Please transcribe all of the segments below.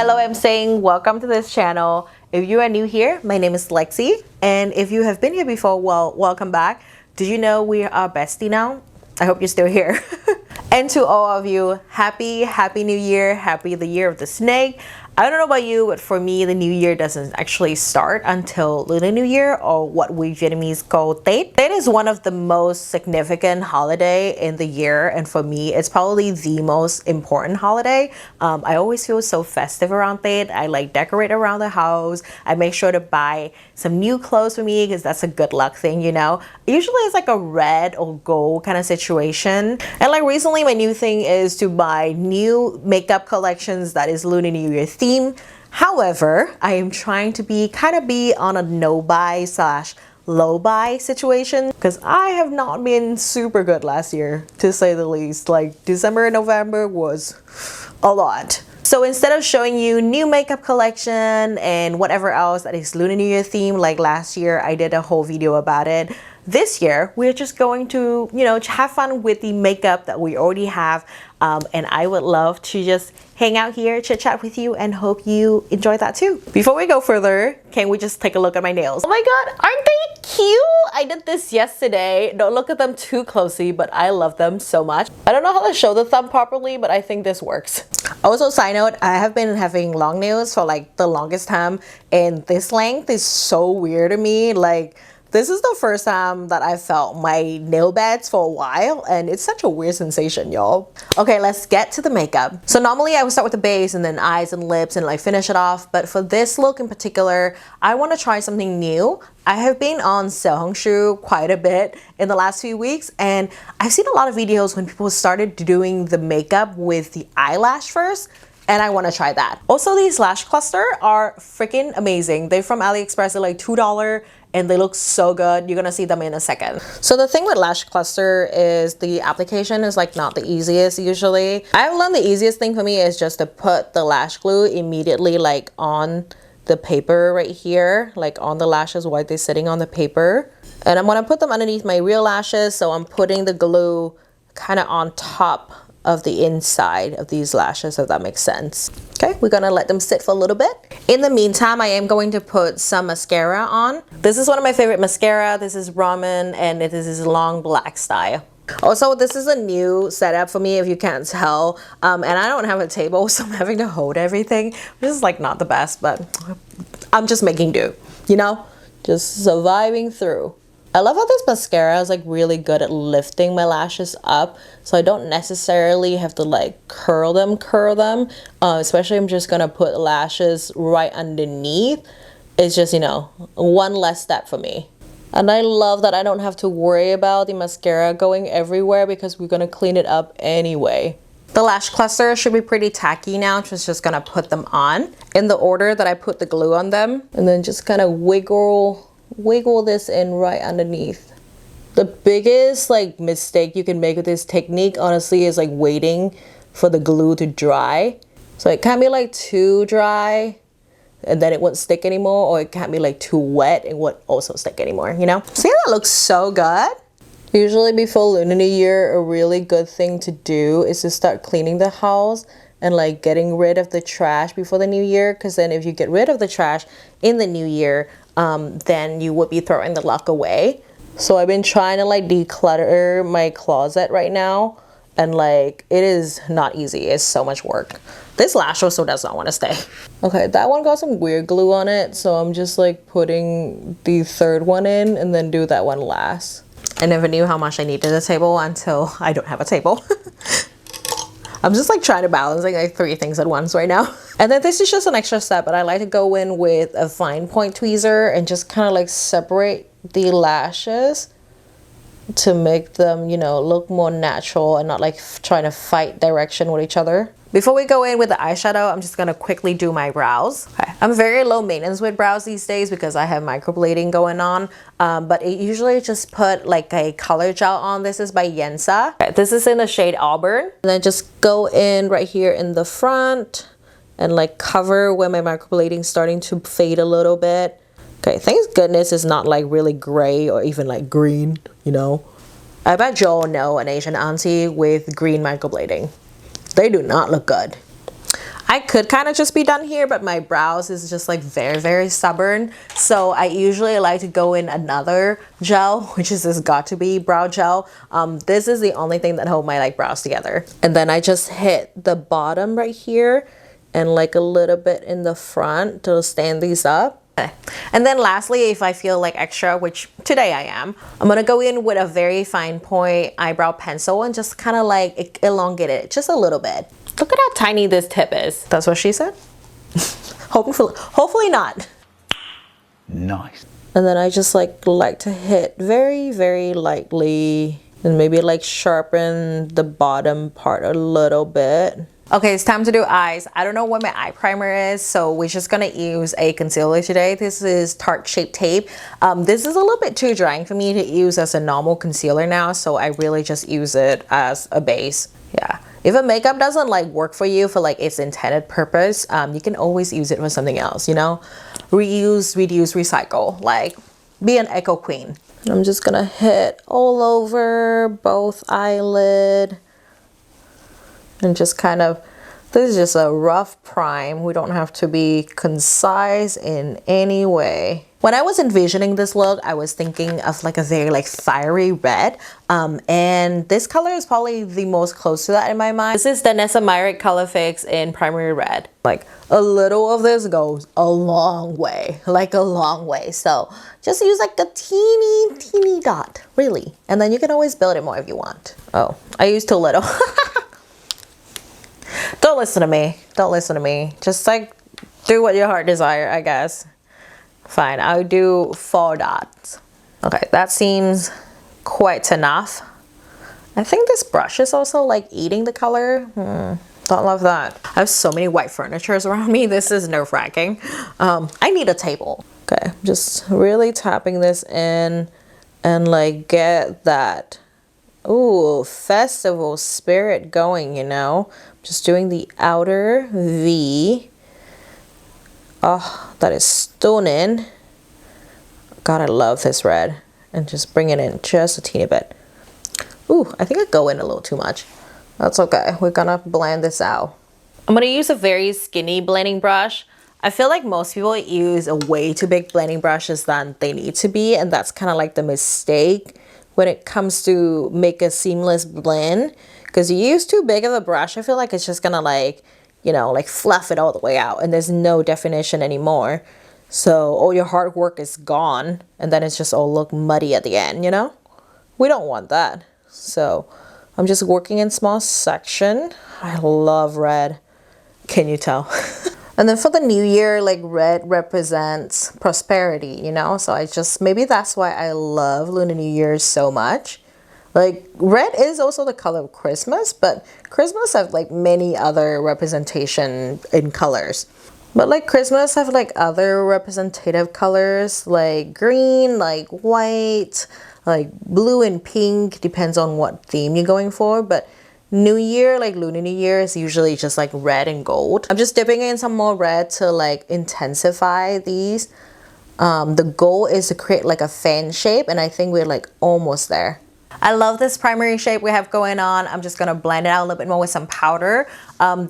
Hello, I'm saying welcome to this channel. If you are new here, my name is Lexi, and if you have been here before, well, welcome back. Did you know we are bestie now? I hope you're still here. And to all of you, happy new year, happy the year of the snake. I don't know about you, but for me, the new year doesn't actually start until Lunar New Year, or what we Vietnamese call Tết. Tết is one of the most significant holiday in the year, and for me, it's probably the most important holiday. I always feel so festive around Tết. I like decorate around the house. I make sure to buy some new clothes for me because that's a good luck thing, you know. Usually it's like a red or gold kind of situation. And like recently, my new thing is to buy new makeup collections that is Lunar New Year theme. However, I am trying to be on a no buy / low buy situation because I have not been super good last year, to say the least. Like December and November was a lot. So instead of showing you new makeup collection and whatever else that is Lunar New Year theme, like last year I did a whole video about it, this year we're just going to, you know, have fun with the makeup that we already have. And I would love to just hang out here, chit chat with you, and hope you enjoy that too. Before we go further, can we just take a look at my nails? Oh my god, aren't they cute? I did this yesterday. Don't look at them too closely, but I love them so much. I don't know how to show the thumb properly, but I think this works. Also, side note, I have been having long nails for like the longest time, and this length is so weird to me. Like, this is the first time that I felt my nail beds for a while, and it's such a weird sensation, y'all. Okay, let's get to the makeup. So normally I would start with the base and then eyes and lips and like finish it off, but for this look in particular, I want to try something new. I have been on Xiaohongshu quite a bit in the last few weeks, and I've seen a lot of videos when people started doing the makeup with the eyelash first, and I want to try that. Also, these lash cluster are freaking amazing. They're from AliExpress. They're like $2 and they look so good. You're gonna see them in a second. So the thing with lash cluster is the application is like not the easiest usually. I've learned the easiest thing for me is just to put the lash glue immediately like on the paper right here, like on the lashes while they're sitting on the paper. And I'm gonna put them underneath my real lashes, so I'm putting the glue kind of on top of the inside of these lashes, if that makes sense. Okay, we're gonna let them sit for a little bit. In the meantime, I am going to put some mascara on. This is one of my favorite mascara. This is Ramen, and it is this long black style. Also, this is a new setup for me, if you can't tell. And I don't have a table, so I'm having to hold everything. This is like not the best, but I'm just making do, you know? Just surviving through. I love how this mascara is like really good at lifting my lashes up, so I don't necessarily have to like curl them. Especially I'm just gonna put lashes right underneath. It's just, you know, one less step for me. And I love that I don't have to worry about the mascara going everywhere because we're gonna clean it up anyway. The lash cluster should be pretty tacky now, just gonna put them on in the order that I put the glue on them, and then just kind of wiggle this in right underneath. The biggest like mistake you can make with this technique honestly is like waiting for the glue to dry. So it can't be like too dry and then it won't stick anymore, or it can't be like too wet and won't also stick anymore, you know? See how that looks so good? Usually before Lunar New Year, a really good thing to do is to start cleaning the house and like getting rid of the trash before the new year, because then if you get rid of the trash in the new year, then you would be throwing the luck away. So I've been trying to like declutter my closet right now, and like it is not easy. It's so much work. This lash also does not want to stay. Okay, that one got some weird glue on it, so I'm just like putting the third one in and then do that one last. I never knew how much I needed a table until I don't have a table. I'm just like trying to balance like 3 things at once right now. And then this is just an extra step, but I like to go in with a fine point tweezer and just kind of like separate the lashes to make them, you know, look more natural and not like trying to fight direction with each other. Before we go in with the eyeshadow, I'm just gonna quickly do my brows. Okay. I'm very low maintenance with brows these days because I have microblading going on, but I usually just put like a color gel on. This is by Yensa. Okay, this is in the shade Auburn. And then just go in right here in the front and like cover where my microblading's starting to fade a little bit. Okay, thank goodness it's not like really gray or even like green, you know. I bet you all know an Asian auntie with green microblading. They do not look good. I could kind of just be done here, but my brows is just like very stubborn. So I usually like to go in another gel, which is this Got To Be brow gel. This is the only thing that hold my like brows together. And then I just hit the bottom right here and like a little bit in the front to stand these up. And then lastly, if I feel like extra, which today I am, I'm gonna go in with a very fine point eyebrow pencil and just kind of like elongate it just a little bit. Look at how tiny this tip is. That's what she said. Hopefully not. Nice. And then I just like to hit very lightly and maybe like sharpen the bottom part a little bit. Okay, it's time to do eyes. I don't know what my eye primer is, so we're just gonna use a concealer today. This is Tarte Shape Tape. This is a little bit too drying for me to use as a normal concealer now, so I really just use it as a base. Yeah. If a makeup doesn't like work for you for like its intended purpose, you can always use it for something else, you know? Reuse, reduce, recycle. Like, be an eco queen. And I'm just gonna hit all over both eyelid. And just kind of, this is just a rough prime. We don't have to be concise in any way. When I was envisioning this look, I was thinking of like a very like fiery red. And this color is probably the most close to that in my mind. This is Danessa Myricks Colorfix in Primary Red. Like a little of this goes a long way, like a long way. So just use like a teeny dot, really. And then you can always build it more if you want. Oh, I used too little. Don't listen to me. Don't listen to me. Just like do what your heart desire, I guess. Fine, I'll do 4 dots. Okay, that seems quite enough. I think this brush is also like eating the color. Don't love that. I have so many white furnitures around me. This is nerve-wracking. I need a table. Okay, just really tapping this in and like get that, ooh, festival spirit going, you know? Just doing the outer V. Oh, that is stunning. God, I love this red. And just bring it in just a teeny bit. Ooh, I think I go in a little too much. That's okay. We're gonna blend this out. I'm gonna use a very skinny blending brush. I feel like most people use a way too big blending brushes than they need to be, and that's kind of like the mistake when it comes to make a seamless blend. Because you use too big of a brush, I feel like it's just gonna like, you know, like fluff it all the way out and there's no definition anymore. So all your hard work is gone and then it's just all look muddy at the end, you know? We don't want that. So I'm just working in small section. I love red. Can you tell? And then for the new year, like red represents prosperity, you know? So I just, maybe that's why I love Lunar New Year so much. Like red is also the color of Christmas, but Christmas have like many other representation in colors. But like Christmas have like other representative colors like green, like white, like blue and pink, depends on what theme you're going for. But New Year, like Lunar New Year, is usually just like red and gold. I'm just dipping in some more red to like intensify these. The goal is to create like a fan shape, and I think we're like almost there. I love this primary shape we have going on. I'm just gonna blend it out a little bit more with some powder.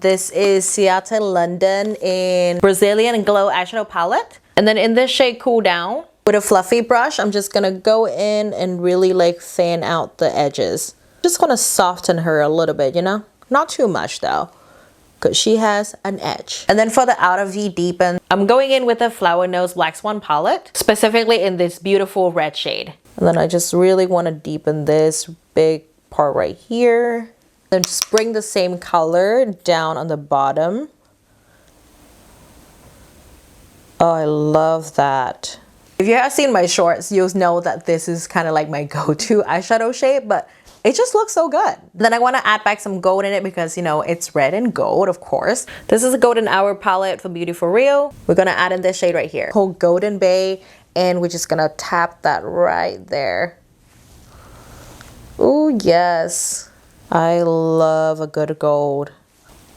This is Ciate London in Brazilian Glow Eyeshadow Palette. And then in this shade Cool Down, with a fluffy brush, I'm just gonna go in and really like fan out the edges. Just gonna soften her a little bit, you know? Not too much though, because she has an edge. And then for the outer V deepen, I'm going in with a Flower Nose Black Swan palette, specifically in this beautiful red shade. And then I just really want to deepen this big part right here. Then just bring the same color down on the bottom. Oh, I love that. If you have seen my shorts, you'll know that this is kind of like my go-to eyeshadow shape, but it just looks so good. Then I want to add back some gold in it because, you know, it's red and gold, of course. This is a Golden Hour palette for Beauty For Real. We're going to add in this shade right here, called Golden Bay. And we're just gonna tap that right there. Oh yes, I love a good gold.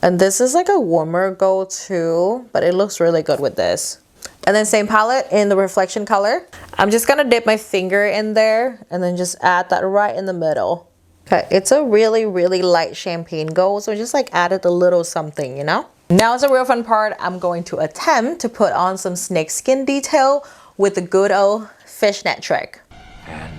And this is like a warmer gold too, but it looks really good with this. And then same palette in the reflection color. I'm just gonna dip my finger in there and then just add that right in the middle. Okay, it's a really light champagne gold, so just like added a little something, you know? Now is the real fun part. I'm going to attempt to put on some snake skin detail with the good old fishnet trick. And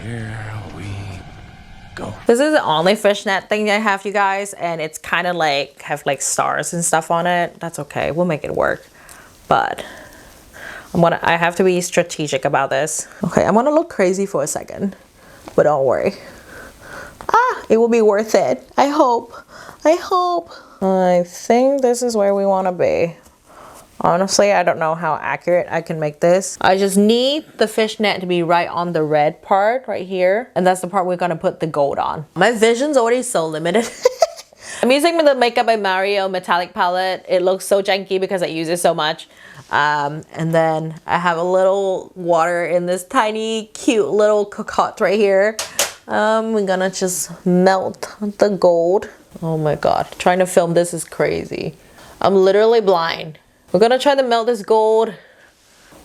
here we go. This is the only fishnet thing I have, you guys, and it's kind of like have like stars and stuff on it. That's okay, we'll make it work. But I have to be strategic about this. Okay, I'm gonna look crazy for a second, but don't worry. It will be worth it. I hope. I think this is where we want to be. Honestly, I don't know how accurate I can make this. I just need the fishnet to be right on the red part right here. And that's the part we're gonna put the gold on. My vision's already so limited. I'm using the Makeup by Mario metallic palette. It looks so janky because I use it so much. And then I have a little water in this tiny, cute little cocotte right here. We're gonna just melt the gold. Oh my God, trying to film this is crazy. I'm literally blind. We're gonna try to melt this gold.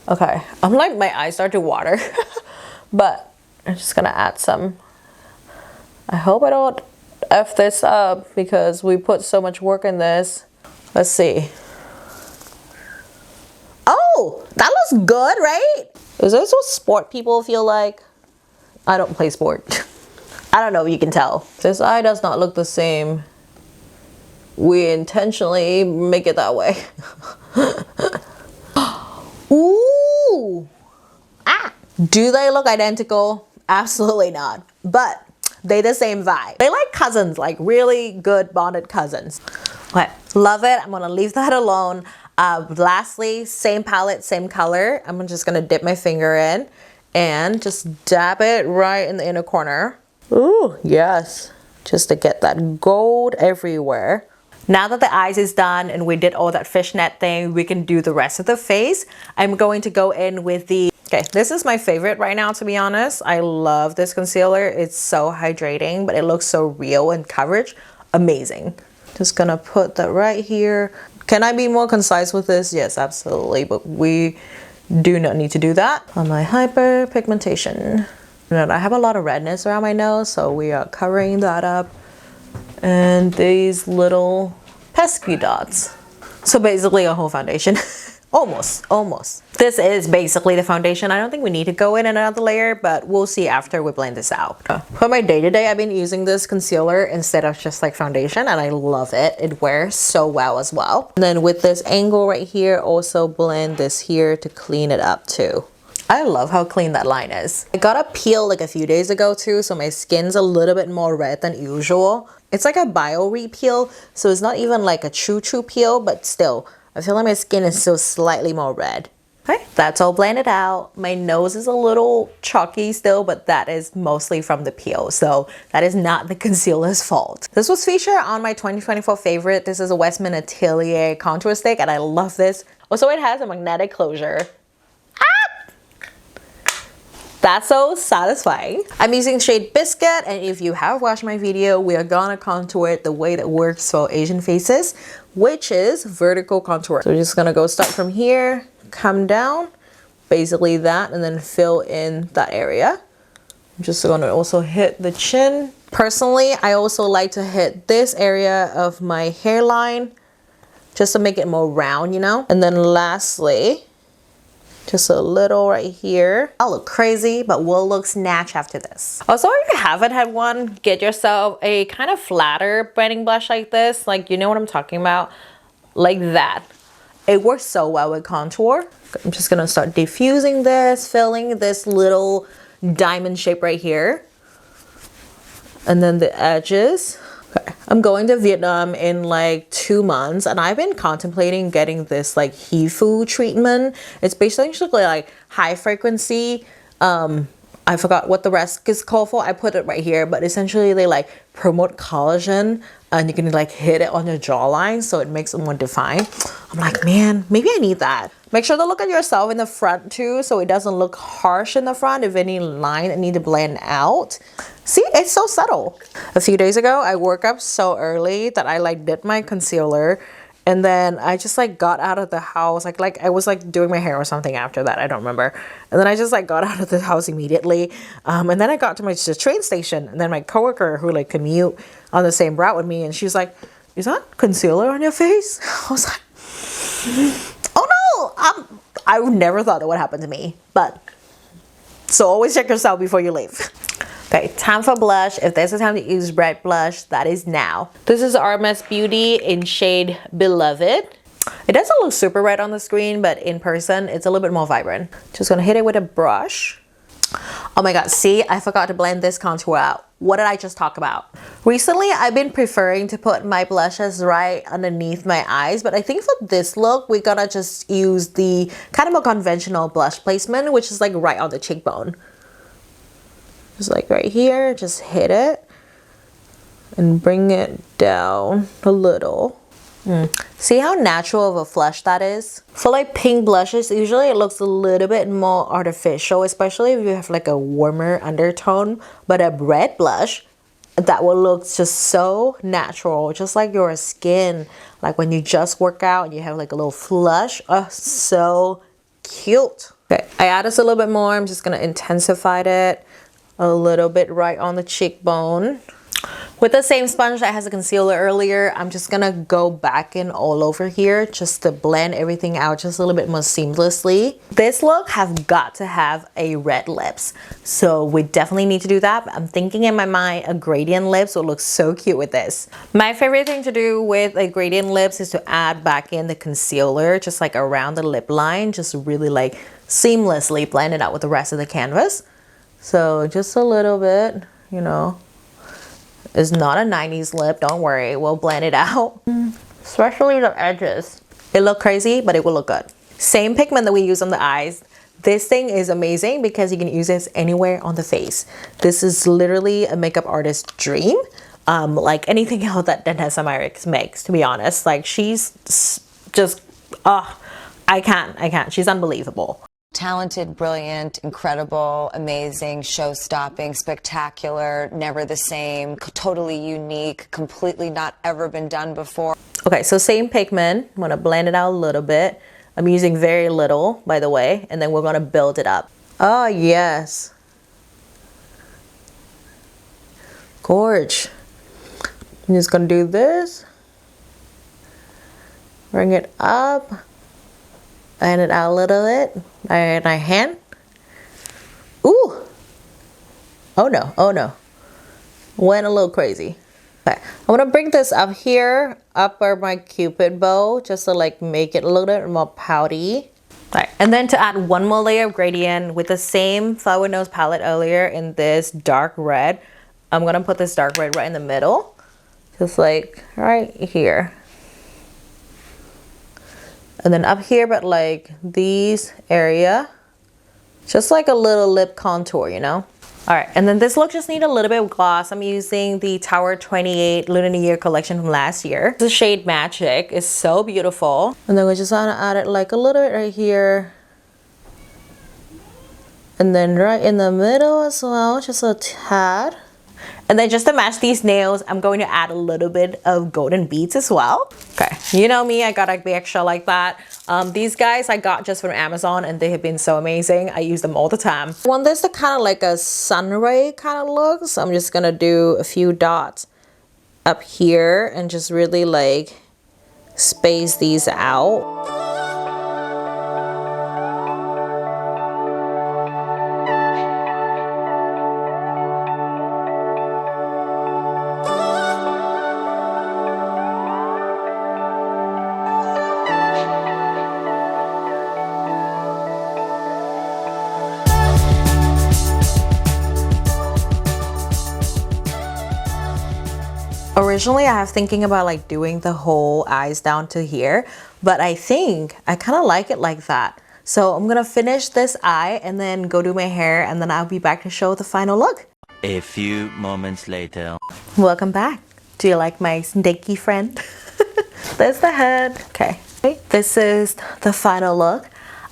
Okay, I'm like, my eyes start to water. But I'm just gonna add some. I hope I don't F this up because we put so much work in this. Let's see. Oh, that looks good, right? Is this what sport people feel like? I don't play sport. I don't know if you can tell. This eye does not look the same. We intentionally make it that way. Ooh! Do they look identical? Absolutely not. But they the same vibe. They like cousins, like really good bonded cousins. Okay, love it. I'm gonna leave that alone. Lastly, same palette, same color. I'm just gonna dip my finger in and just dab it right in the inner corner. Ooh, yes. Just to get that gold everywhere. Now that the eyes is done and we did all that fishnet thing, we can do the rest of the face. I'm going to go in with the, okay, this is my favorite right now, to be honest. I love this concealer. It's so hydrating, but it looks so real in coverage. Amazing. Just gonna put that right here. Can I be more concise with this? Yes, absolutely, but we do not need to do that. On my hyperpigmentation. I have a lot of redness around my nose, so we are covering that up. And these little pesky dots. So basically a whole foundation. Almost. This is basically the foundation. I don't think we need to go in another layer, but we'll see after we blend this out. For my day-to-day, I've been using this concealer instead of just like foundation, and I love it. It wears so well as well. And then with this angle right here, also blend this here to clean it up too. I love how clean that line is. I got a peel like a few days ago too, so my skin's a little bit more red than usual. It's like a bio re-peel, so it's not even like a true peel, but still, I feel like my skin is still slightly more red. Okay, that's all blended out. My nose is a little chalky still, but that is mostly from the peel, so that is not the concealer's fault. This was featured on my 2024 favorite. This is a Westman Atelier contour stick, and I love this. Also, it has a magnetic closure. That's so satisfying. I'm using shade Biscuit, and if you have watched my video, we are gonna contour it the way that works for Asian faces, which is vertical contour. So we're just gonna go start from here, come down, basically that, and then fill in that area. I'm just gonna also hit the chin. Personally, I also like to hit this area of my hairline just to make it more round, you know? And then lastly, just a little right here. I'll look crazy, but we'll look snatch after this. Also, if you haven't had one, get yourself a kind of flatter blending brush like this. Like, you know what I'm talking about? Like that. It works so well with contour. I'm just gonna start diffusing this, filling this little diamond shape right here. And then the edges. Okay. I'm going to Vietnam in like 2 months, and I've been contemplating getting this like HIFU treatment. It's basically like high frequency. I forgot what the rest is called for. I put it right here, but essentially they like promote collagen, and you can like hit it on your jawline so it makes it more defined. I'm like, man, maybe I need that. Make sure to look at yourself in the front too, so it doesn't look harsh in the front if any line that need to blend out. See, it's so subtle. A few days ago, I woke up so early that I like did my concealer, and then I just like got out of the house. Like I was like doing my hair or something after that. I don't remember. And then I just like got out of the house immediately. And then I got to the train station, and then my coworker who like commute on the same route with me, and she was like, is that concealer on your face? I was like, oh no, I never thought that would happen to me, but so always check yourself before you leave. Okay, time for blush. If there's a time to use red blush, that is now. This is RMS Beauty in shade Beloved. It doesn't look super red on the screen, but in person, it's a little bit more vibrant. Just gonna hit it with a brush. Oh my god, see, I forgot to blend this contour out. What did I just talk about? Recently, I've been preferring to put my blushes right underneath my eyes, but I think for this look, we're gonna just use the kind of more conventional blush placement, which is like right on the cheekbone. Just like right here, just hit it and bring it down a little. See how natural of a flush that is? For like pink blushes, usually it looks a little bit more artificial, especially if you have like a warmer undertone. But a red blush, that will look just so natural, just like your skin. Like when you just work out and you have like a little flush. Oh, so cute. Okay, I add this a little bit more. I'm just gonna intensify it a little bit right on the cheekbone. With the same sponge that has a concealer earlier, I'm just gonna go back in all over here just to blend everything out just a little bit more seamlessly. This look have got to have a red lips, so we definitely need to do that. I'm thinking in my mind a gradient lips will look so cute with this. My favorite thing to do with a gradient lips is to add back in the concealer just like around the lip line, just really like seamlessly blend it out with the rest of the canvas. So just a little bit, you know. It's not a 90s lip, don't worry, we'll blend it out. Especially the edges. It look crazy, but it will look good. Same pigment that we use on the eyes. This thing is amazing because you can use this anywhere on the face. This is literally a makeup artist's dream. Like anything else that Danessa Myricks makes, to be honest. Like she's just, I can't, she's unbelievable. Talented, brilliant, incredible, amazing, show-stopping, spectacular, never the same, totally unique, completely not ever been done before. Okay, so same pigment. I'm gonna blend it out a little bit. I'm using very little, by the way, and then we're gonna build it up. Oh, yes. Gorge. I'm just gonna do this. Bring it up. Blend it out a little bit. And my hand. Ooh. Oh no, oh no. Went a little crazy. Okay, I'm gonna bring this up here, up where my cupid bow, just to like make it a little bit more pouty. Alright, and then to add one more layer of gradient with the same Flower Nose palette earlier in this dark red, I'm gonna put this dark red right in the middle. Just like right here. And then up here, but like these area, just like a little lip contour, you know? All right, and then this look just need a little bit of gloss. I'm using the Tower 28 Lunar New Year collection from last year. The shade Magic is so beautiful. And then we just want to add it like a little bit right here. And then right in the middle as well, just a tad. And then just to match these nails, I'm going to add a little bit of golden beads as well. Okay, you know me, I gotta be extra like that. These guys I got just from Amazon and they have been so amazing. I use them all the time. I want this to kind of like a sun ray kind of look. So I'm just gonna do a few dots up here and just really like space these out. Originally, I was thinking about like doing the whole eyes down to here, but I think I kind of like it like that. So I'm gonna finish this eye and then go do my hair, and then I'll be back to show the final look. A few moments later. Welcome back. Do you like my snaky friend? There's the head. Okay, this is the final look.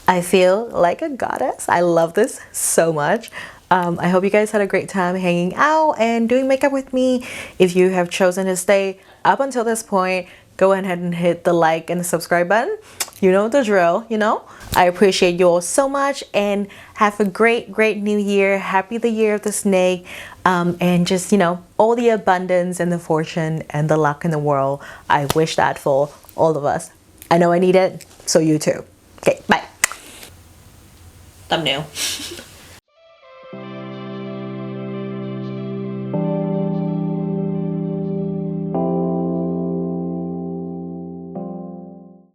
I feel like a goddess. I love this so much. I hope you guys had a great time hanging out and doing makeup with me. If you have chosen to stay up until this point, go ahead and hit the like and the subscribe button. You know the drill, you know? I appreciate you all so much and have a great new year. Happy the year of the snake. and just, you know, all the abundance and the fortune and the luck in the world. I wish that for all of us. I know I need it, so you too. Okay, bye. Thumbnail.